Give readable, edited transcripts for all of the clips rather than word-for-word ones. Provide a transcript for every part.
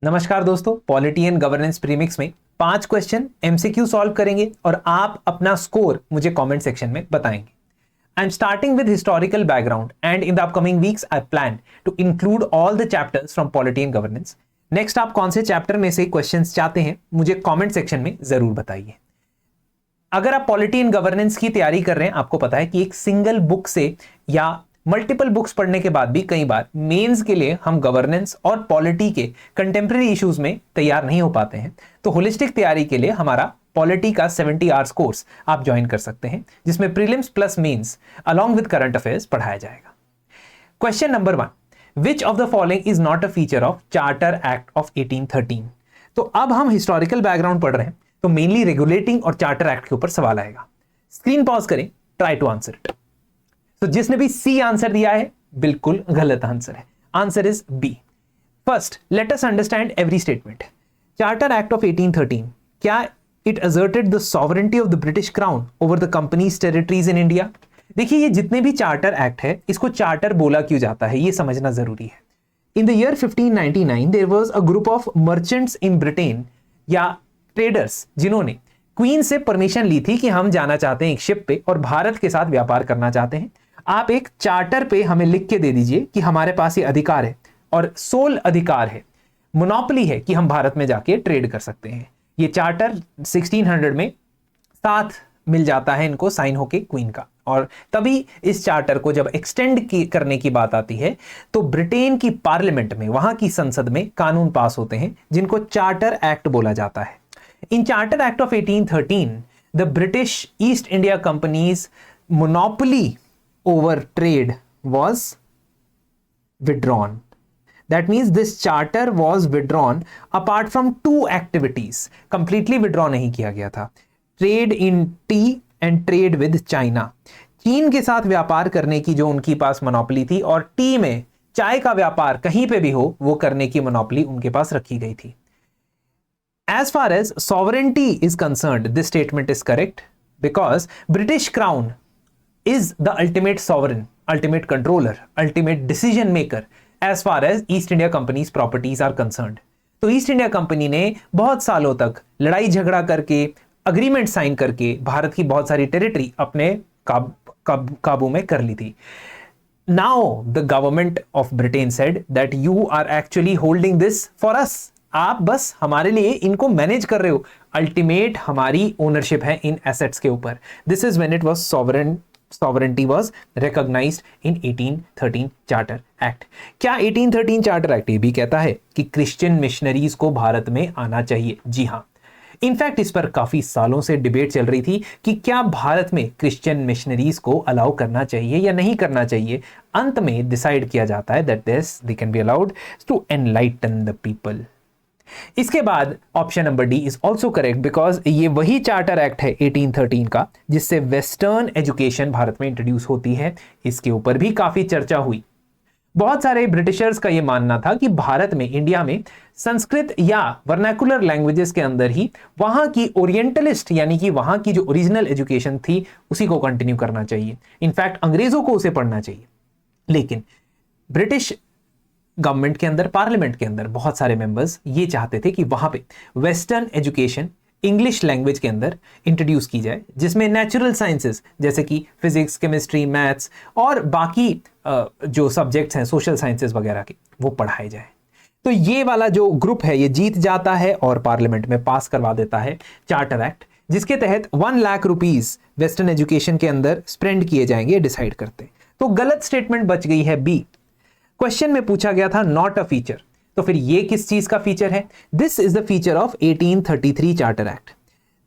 नमस्कार दोस्तों, polity and governance premix में 5 क्वेश्चन एमसीक्यू सॉल्व करेंगे और आप अपना स्कोर मुझे कमेंट सेक्शन में बताएंगे। I am starting with historical background and in the upcoming weeks I plan to include all the chapters from polity and governance. Next आप कौन से चैप्टर में से क्वेश्चंस चाहते हैं मुझे कमेंट सेक्शन में जरूर बताइए। अगर आप पॉलिटी एंड गवर्नेंस की तैयारी कर रहे हैं, आपको पता है कि एक सिंगल बुक से या मल्टीपल बुक्स पढ़ने के बाद भी कई बार मेंस के लिए हम गवर्नेंस और पॉलिटी के कंटेम्प्रेरी इश्यूज में तैयार नहीं हो पाते हैं, तो होलिस्टिक तैयारी के लिए हमारा पॉलिटी का 70 आवर्स कोर्स आप ज्वाइन कर सकते हैं, जिसमें prelims plus mains along with current affairs पढ़ाया जाएगा। Question number 1, which of the following is not a feature of charter act of 1813। तो अब हम हिस्टोरिकल बैकग्राउंड पढ़ रहे हैं, तो मेनली रेगुलेटिंग और चार्टर एक्ट के ऊपर सवाल आएगा। स्क्रीन पॉज करें, ट्राई टू आंसर इट। तो जिसने भी सी आंसर दिया है बिल्कुल गलत आंसर है। Answer is B. First, let us understand every statement. Charter act of 1813, क्या it asserted the sovereignty of the British crown over the company's territories in India? देखिए, ये जितने भी चार्टर एक्ट है, इसको चार्टर बोला क्यों जाता है ये समझना जरूरी है। In the year 1599 there was a group of merchants in Britain या ट्रेडर्स, जिन्होंने क्वीन से परमिशन ली थी कि हम जाना चाहते हैं एक शिप पे और भारत के साथ व्यापार करना चाहते हैं। आप एक चार्टर पे हमें लिख के दे दीजिए कि हमारे पास ये अधिकार है और सोल अधिकार है, मोनोपोली है कि हम भारत में जाके ट्रेड कर सकते हैं। ये चार्टर 1600 में साथ मिल जाता है इनको साइन होके क्वीन का, और तभी इस चार्टर को जब एक्सटेंड करने की बात आती है तो ब्रिटेन की पार्लियामेंट में, वहां की संसद में कानून पास होते हैं जिनको चार्टर एक्ट बोला जाता है। In charter act of 1813 the British East India company's monopoly over trade was withdrawn. That means this charter was withdrawn apart from 2 activities. Completely withdraw नहीं किया गया था। Trade in tea and trade with China. चीन के साथ व्यापार करने की जो उनकी पास मोनोपोली थी, और टी में चाय का व्यापार कहीं पे भी हो वो करने की मोनोपोली उनके पास रखी गई थी। As far as sovereignty is concerned, this statement is correct because British Crown is the ultimate sovereign, ultimate controller, ultimate decision maker as far as East India Company's properties are concerned. तो east India company ने बहुत सालों तक लड़ाई झगड़ा करके, agreement sign करके भारत की बहुत सारी टेरिटरी अपने काबू में कर ली थी। Now the government of Britain said that you are actually holding this for us. आप बस हमारे लिए इनको मैनेज कर रहे हो, अल्टीमेट हमारी ओनरशिप है इन एसेट्स के ऊपर। This is when it was sovereignty was recognized in 1813 charter act. क्या 1813 चार्टर एक्ट ये भी कहता है कि क्रिश्चियन मिशनरीज को भारत में आना चाहिए? जी हाँ। इनफैक्ट इस पर काफी सालों से डिबेट चल रही थी कि क्या भारत में क्रिश्चियन मिशनरीज को अलाउ करना चाहिए या नहीं करना चाहिए। अंत में डिसाइड किया जाता है that they can be allowed to enlighten the people. इसके बाद option number D is also correct because ये वही चार्टर एक्ट है 1813 का जिससे वेस्टर्न एजुकेशन भारत में इंट्रोड्यूस होती है। इसके ऊपर भी काफी चर्चा हुई। बहुत सारे ब्रिटिशर्स का यह मानना था कि भारत में, इंडिया में संस्कृत या वर्नाकुलर लैंग्वेजेस के अंदर ही वहां की ओरिएंटलिस्ट यानी कि वहां की जो ओरिजिनल एजुकेशन थी उसी को कंटिन्यू करना चाहिए। इनफैक्ट अंग्रेजों को उसे पढ़ना चाहिए। लेकिन ब्रिटिश गवर्नमेंट के अंदर, पार्लियामेंट के अंदर बहुत सारे मेंबर्स ये चाहते थे कि वहां पे वेस्टर्न एजुकेशन इंग्लिश लैंग्वेज के अंदर इंट्रोड्यूस की जाए, जिसमें नेचुरल साइंसेस जैसे कि फिजिक्स, केमिस्ट्री, मैथ्स और बाकी जो सब्जेक्ट्स हैं सोशल साइंसेस वगैरह के, वो पढ़ाए जाए। तो ये वाला जो ग्रुप है ये जीत जाता है और पार्लियामेंट में पास करवा देता है चार्टर एक्ट, जिसके तहत 1 लाख रुपीज वेस्टर्न एजुकेशन के अंदर स्पेंड किए जाएंगे, डिसाइड करते। तो गलत स्टेटमेंट बच गई है बी। क्वेश्चन में पूछा गया था नॉट अ फीचर, तो फिर ये किस चीज का फीचर है? This is the feature of 1833 charter act.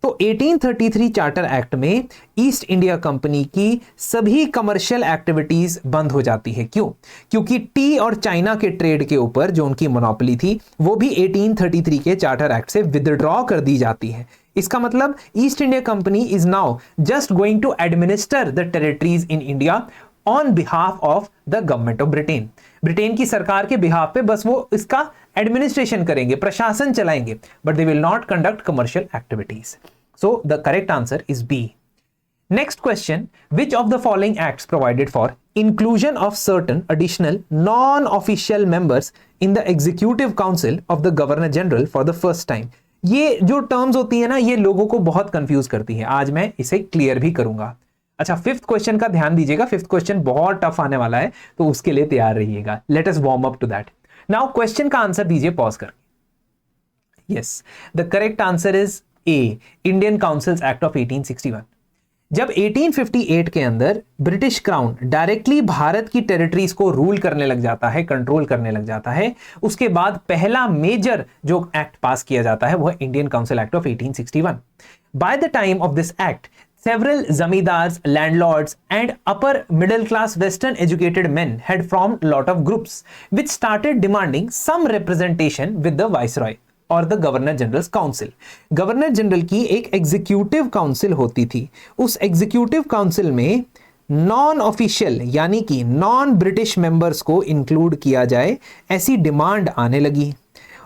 तो 1833 चार्टर एक्ट में ईस्ट इंडिया कंपनी की सभी कमर्शियल एक्टिविटीज बंद हो जाती है। क्यों? क्योंकि टी और चाइना के ट्रेड के ऊपर जो उनकी मोनोपोली थी वो भी 1833 के चार्टर एक्ट से विदड्रॉ कर दी जाती है। इसका मतलब East India company is now just going to administer the territories in India on behalf of the government of Britain. Britain की सरकार के बिहाफ पे बस वो इसका एडमिनिस्ट्रेशन करेंगे, प्रशासन चलाएंगे, but they will not conduct commercial activities. So the correct answer is B. Next question, which of the following acts provided for inclusion of certain additional non official members in the executive council of the governor general for the first time? ये जो terms होती है ना, ये लोगों को बहुत confuse करती है, आज मैं इसे क्लियर भी करूंगा। अच्छा, फिफ्थ क्वेश्चन का ध्यान दीजिएगा, फिफ्थ क्वेश्चन बहुत टफ आने वाला है, तो उसके लिए तैयार रहिएगा। Let us warm up to that. Now question का आंसर दीजिए पॉज करके। Yes, the correct answer is A, Indian councils act of 1861। जब 1858 के अंदर ब्रिटिश क्राउन डायरेक्टली भारत की टेरिटरीज को रूल करने लग जाता है, कंट्रोल करने लग जाता है, उसके बाद पहला मेजर जो एक्ट पास किया जाता है वह Indian council act of 1861। By the time of this act, several zamindars, landlords and upper middle class western educated men had formed lot of groups which started demanding some representation with the viceroy और the governor generals council. Governor general की एक executive council होती थी, उस executive council में non official यानी कि non British members को इंक्लूड किया जाए, ऐसी डिमांड आने लगी।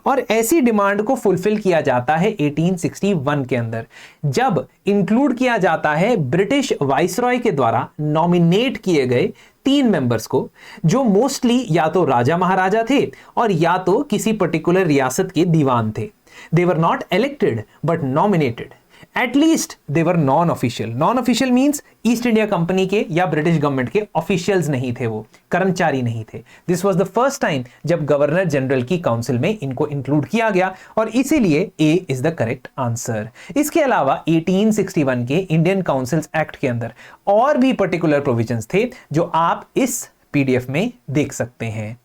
और ऐसी डिमांड को फुलफिल किया जाता है 1861 के अंदर, जब इंक्लूड किया जाता है ब्रिटिश वाइसरॉय के द्वारा नॉमिनेट किए गए 3 मेंबर्स को, जो मोस्टली या तो राजा महाराजा थे और या तो किसी पर्टिकुलर रियासत के दीवान थे। They were not elected but nominated. At least they were non official. Non official means East India company के या ब्रिटिश गवर्नमेंट के ऑफिशियल्स नहीं थे, वो कर्मचारी नहीं थे। This was the first time जब गवर्नर जनरल की काउंसिल में इनको इंक्लूड किया गया और इसीलिए ए इज द करेक्ट आंसर। इसके अलावा 1861 के इंडियन काउंसिल्स एक्ट के अंदर और भी पर्टिकुलर प्रोविजंस थे जो आप इस पीडीएफ में देख सकते हैं।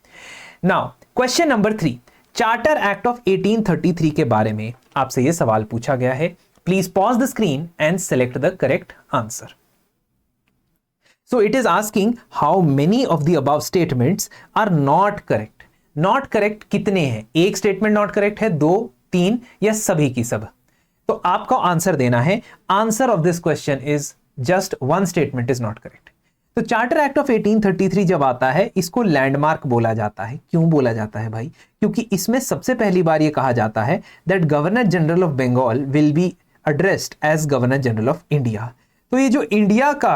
Now question number 3, charter act of 1833 के बारे में आपसे यह सवाल पूछा गया है। Please pause the screen and select the correct answer. So it is asking how many of the above statements are not correct. Not correct कितने हैं? एक स्टेटमेंट नॉट करेक्ट है, 2, 3 या सभी की सब? तो आपको आंसर देना है। Answer of this question is just one statement is not correct. तो चार्टर एक्ट ऑफ 1833 जब आता है, इसको लैंडमार्क बोला जाता है। क्यों बोला जाता है भाई? क्योंकि इसमें सबसे पहली बार यह कहा जाता है that governor general of Bengal will be addressed as governor general of India. तो ये जो इंडिया का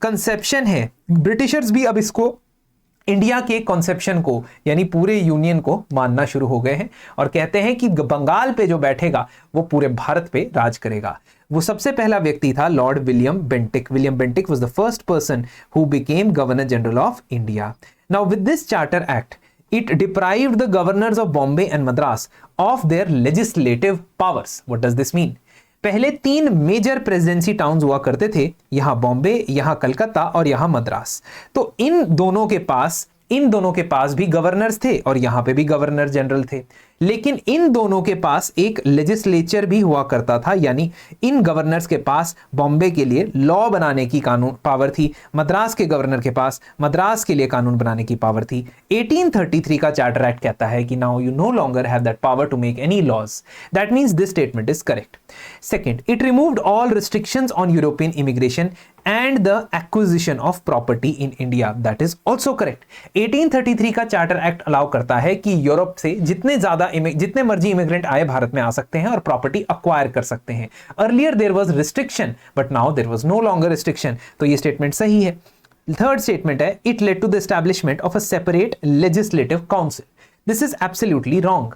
कंसेप्शन है, ब्रिटिशर्स भी अब इसको इंडिया के कॉन्सेप्शन को यानी पूरे यूनियन को मानना शुरू हो गए हैं और कहते हैं कि बंगाल पे जो बैठेगा वो पूरे भारत पे राज करेगा। वो सबसे पहला व्यक्ति था Lord William Bentinck. William Bentinck was the first person who became governor general of India. Now with this charter act, it deprived the governors of Bombay and Madras of their legislative powers. What does this mean? पहले 3 major presidency towns हुआ करते थे, यहां बॉम्बे, यहां कलकत्ता और यहां मद्रास। तो इन दोनों के पास भी गवर्नर्स थे और यहां पे भी गवर्नर जनरल थे, लेकिन इन दोनों के पास एक लेजिस्लेचर भी हुआ करता था, यानी इन गवर्नर्स के पास बॉम्बे के लिए लॉ बनाने की कानून पावर थी, मद्रास के गवर्नर के पास मद्रास के लिए कानून बनाने की पावर थी। 1833 का चार्टर एक्ट कहता है कि now you no longer have that power to make any laws. That means this statement is correct. Second, it removed all restrictions on European immigration and the acquisition of property in India. That is also correct. 1833 का charter act allow करता है कि Europe से जितने मर्जी immigrant आए भारत में आ सकते हैं और प्रॉपर्टी अक्वायर कर सकते हैं। Earlier there was restriction but now there was no longer restriction. तो ये स्टेटमेंट सही है। थर्ड स्टेटमेंट है it led to the establishment of a separate legislative council. This is absolutely wrong.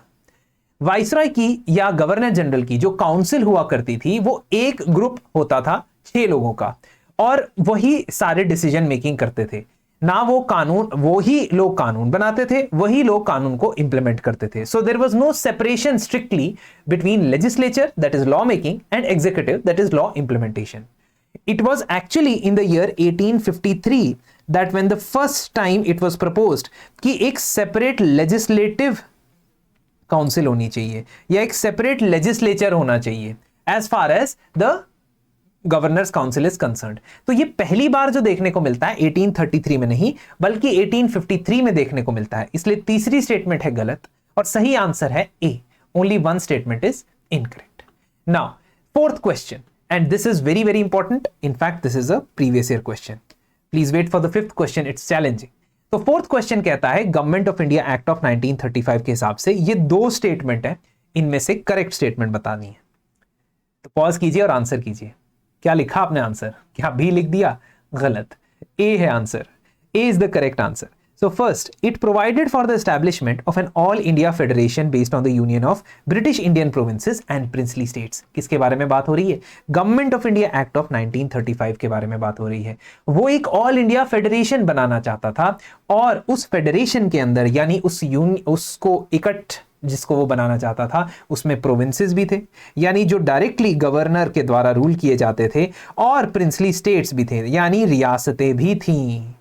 Viceroy की या गवर्नर जनरल की जो council हुआ करती थी वो एक ग्रुप होता था 6 लोगों का और वही सारे डिसीजन मेकिंग करते थे। वही लोग कानून बनाते थे, वही लोग कानून को इंप्लीमेंट करते थे। So there was no separation strictly between legislature that is law making and executive that is law implementation. It was actually in the year 1853 that when the first time it was proposed कि एक separate legislative council होनी चाहिए या एक separate legislature होना चाहिए as far as the governors council is concerned. तो ये पहली बार जो देखने को मिलता है 1833 में नहीं बल्कि 1853 में देखने को मिलता है, इसलिए तीसरी स्टेटमेंट है गलत और सही आंसर है A. Only one statement is incorrect. Now fourth question, and this is very very important, in fact this is a previous year question. Please wait for the fifth question, it's challenging. तो fourth question कहता है government of India act of 1935 के हिसाब से ये 2 statement है, इनमें से करेक्ट स्टेटमेंट बतानी है। तो पॉज कीजिए और आंसर कीजिए। क्या लिखा आपने आंसर? क्या बी लिख दिया? गलत, ए है answer. A is the correct answer. So first, it provided for the establishment of an all-India federation based on the union of British Indian provinces and princely states. किसके बारे में बात हो रही है? Government of India act of 1935 के बारे में बात हो रही है। वो एक ऑल इंडिया फेडरेशन बनाना चाहता था और उस फेडरेशन के अंदर यानी उसको जिसको वो बनाना चाहता था उसमें प्रोविंसेस भी थे, यानी जो डायरेक्टली गवर्नर के द्वारा रूल किए जाते थे, और प्रिंसली स्टेट्स भी थे, यानी रियासतें भी थीं।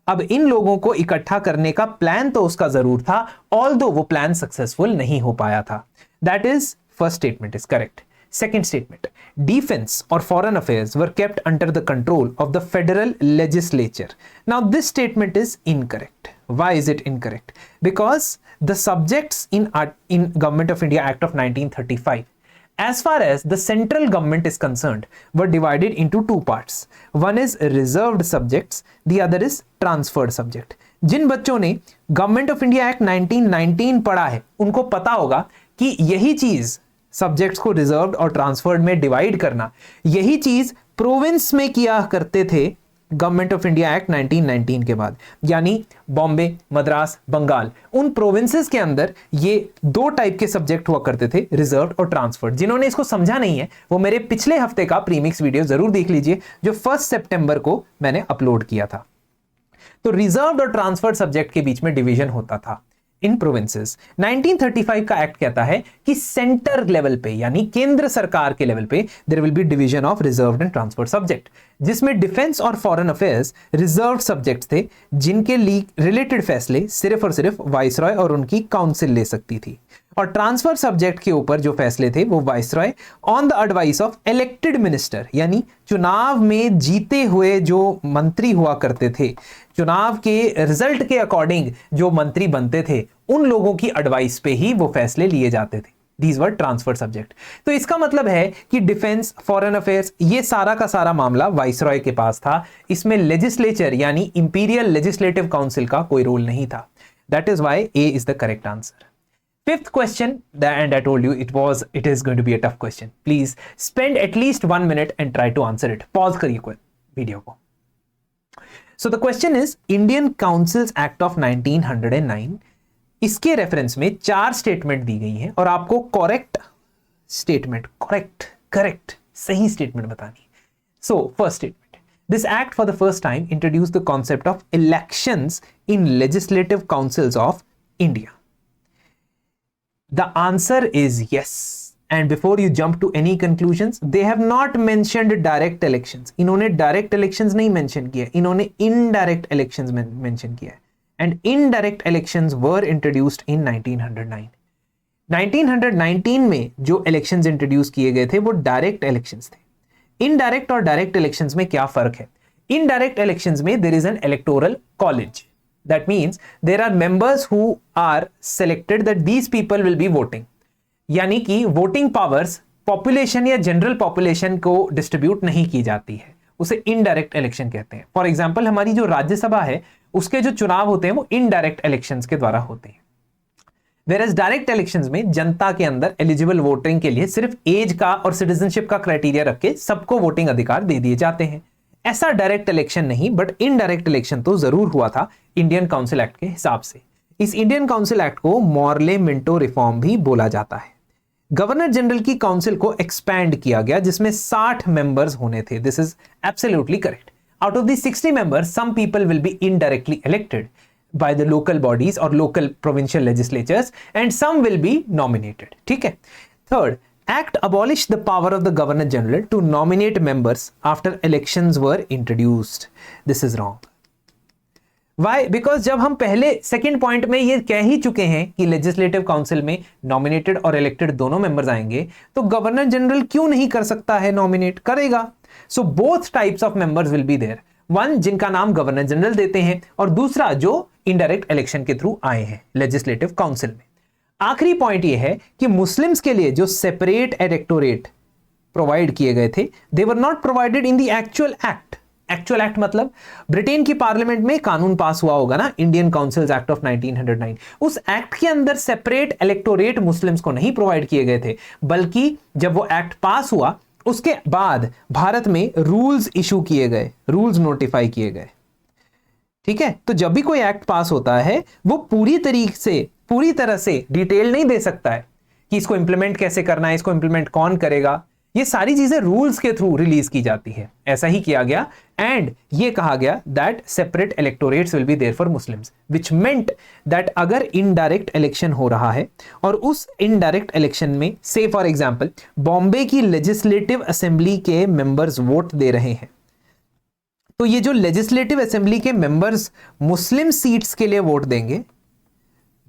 अब इन लोगों को इकट्ठा करने का प्लान तो उसका जरूर था, ऑल्दो वो प्लान सक्सेसफुल नहीं हो पाया था। That is first statement is correct. Second statement, defence और foreign affairs were kept under the control of the federal legislature. Now this statement is incorrect. Why is it incorrect? Because the subjects in government of India act of 1935 as far as the central government is concerned were divided into two parts. One is reserved subjects, the other is transferred subject. जिन बच्चों ने government of India act 1919 पढ़ा है उनको पता होगा कि यही चीज सब्जेक्ट्स को रिजर्व्ड और ट्रांसफर्ड में डिवाइड करना, यही चीज प्रोविंस में किया करते थे गवर्नमेंट ऑफ इंडिया एक्ट 1919 के बाद, यानी बॉम्बे, मद्रास, बंगाल, उन प्रोविंसेस के अंदर ये दो टाइप के सब्जेक्ट हुआ करते थे, रिजर्व्ड और ट्रांसफर्ड। जिन्होंने इसको समझा नहीं है वो मेरे पिछले हफ्ते का प्रीमिक्स वीडियो जरूर देख लीजिए जो 1 सितंबर को मैंने अपलोड किया था। तो रिजर्व्ड और ट्रांसफर्ड सब्जेक्ट के बीच में डिवीजन होता था इन प्रोविंसेस। 1935 का एक्ट कहता है कि सेंटर लेवल पे यानी केंद्र सरकार के लेवल पे there will be division of reserved and transferred subject, जिसमें डिफेंस और फॉरेन अफेयर्स रिजर्व्ड सब्जेक्ट्स थे जिनके रिलेटेड फैसले सिर्फ और सिर्फ वाइसरॉय और उनकी काउंसिल ले सकती थी, और ट्रांसफर सब्जेक्ट के ऊपर जो फैसले थे वो viceroy on the advice of elected minister, यानी चुनाव में जीते हुए जो मंत्री हुआ करते थे, चुनाव के रिजल्ट के अकॉर्डिंग जो मंत्री बनते थे, उन लोगों की एडवाइस पे ही वो फैसले लिए जाते थे। These were transfer subject. तो इसका मतलब है कि डिफेंस, फॉरेन अफेयर्स, ये सारा का सारा मामला वाइसरॉय के पास था। इसमें लेजिस्लेचर यानी इंपीरियल लेजिस्लेटिव काउंसिल का कोई रोल नहीं था। That is why A is the correct answer. Fifth question, and I told you it is going to be a tough question. Please spend at least 1 minute and try to answer it. Pause करिए video को। So the question is Indian Councils Act of 1909, इसके reference में 4 statement दी गई हैं और आपको correct सही statement बतानी है। So first statement, this act for the first time introduced the concept of elections in legislative councils of India. The answer is yes. And before you jump to any conclusions, they have not mentioned direct elections. इन्होंने direct elections नहीं mention किया, इन्होंने indirect elections mention किया है. And indirect elections were introduced in 1909. 1919 में जो elections introduce किए गए थे वो direct elections थे. Indirect और direct elections में क्या फर्क है? Indirect elections में there is an electoral college. That means there are members who are selected that these people will be voting. यानी कि वोटिंग पावर्स पॉपुलेशन या जनरल पॉपुलेशन को डिस्ट्रीब्यूट नहीं की जाती है, उसे इनडायरेक्ट इलेक्शन कहते हैं। फॉर एग्जांपल हमारी जो राज्यसभा है उसके जो चुनाव होते हैं वो इनडायरेक्ट इलेक्शंस के द्वारा होते हैं। वेयरएज डायरेक्ट इलेक्शंस में जनता के अंदर एलिजिबल वोटिंग के लिए सिर्फ एज का और सिटीजनशिप का क्राइटेरिया रख के सबको वोटिंग अधिकार दे दिए जाते हैं। ऐसा डायरेक्ट इलेक्शन नहीं बट इनडायरेक्ट इलेक्शन तो जरूर हुआ था इंडियन काउंसिल एक्ट के हिसाब से। इस इंडियन काउंसिल एक्ट को मॉर्ले मिंटो रिफॉर्म भी बोला जाता है। गवर्नर जनरल की काउंसिल को एक्सपैंड किया गया जिसमें 60 मेंबर्स होने थे। This is absolutely correct. Out of the 60 members some people will be indirectly elected by the local bodies or local provincial legislatures and some will be nominated. ठीक है। Third, Act abolished the power of the Governor General to nominate members after elections were introduced. This is wrong. Why? Because जब हम पहले second point में ये कह ही चुके हैं कि लेजिस्लेटिव काउंसिल में नॉमिनेटेड और इलेक्टेड दोनों मेंबर्स आएंगे, तो गवर्नर जनरल क्यों नहीं कर सकता है? नॉमिनेट करेगा। So both types of members will be there. One जिनका नाम गवर्नर जनरल देते हैं और दूसरा जो इनडायरेक्ट इलेक्शन के थ्रू आए हैं लेजिस्लेटिव काउंसिल में। आखिरी पॉइंट यह है कि मुस्लिम्स के लिए जो सेपरेट इलेक्टोरेट प्रोवाइड किए गए थे, they were not provided in the actual act. Actual act मतलब ब्रिटेन की पार्लियामेंट में कानून पास हुआ होगा ना, इंडियन काउंसिल्स एक्ट ऑफ 1909। उस एक्ट के अंदर सेपरेट इलेक्टोरेट मुस्लिम्स को नहीं प्रोवाइड किए गए थे, बल्कि जब वो एक्ट पास हुआ उसके बाद भारत में रूल्स इशू किए गए, रूल्स नोटिफाई किए गए। ठीक है, तो जब भी कोई एक्ट पास होता है वो पूरी तरह से डिटेल नहीं दे सकता है कि इसको इंप्लीमेंट कैसे करना है, इसको इंप्लीमेंट कौन करेगा। ये सारी चीजें रूल्स के थ्रू रिलीज की जाती है। ऐसा ही किया गया एंड ये कहा गया that separate electorates will be there for Muslims, which meant that अगर इनडायरेक्ट इलेक्शन हो रहा है और उस इनडायरेक्ट इलेक्शन में से फॉर एग्जांपल बॉम्बे की लेजिस्लेटिव असेंबली के मेंबर्स वोट दे रहे हैं, तो ये जो लेजिस्लेटिव असेंबली के मेंबर्स मुस्लिम सीट्स के लिए वोट देंगे,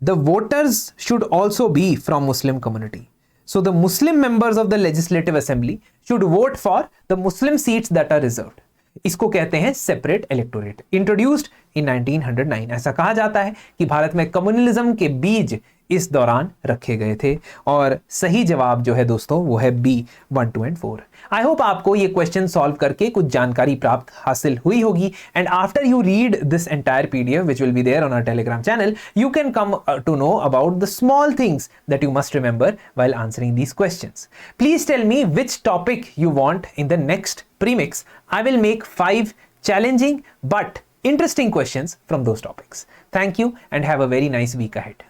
the voters should also be from Muslim community. So the Muslim members of the legislative assembly should vote for the Muslim seats that are reserved. इसको कहते हैं सेपरेट इलेक्टोरेट, इंट्रोड्यूस्ड इन 1909। ऐसा कहा जाता है कि भारत में कम्युनलिज्म के बीज इस दौरान रखे गए थे और सही जवाब जो है दोस्तों वो है बी 1, 2 एंड 4। आई होप आपको ये क्वेश्चन सॉल्व करके कुछ जानकारी प्राप्त हासिल हुई होगी and after you read this entire PDF which will be there on our Telegram channel, you can come to know about the small things that you must remember while answering these questions. Please tell me which topic you want in the next premix. I will make 5 challenging but interesting questions from those topics. Thank you and have a very nice week ahead.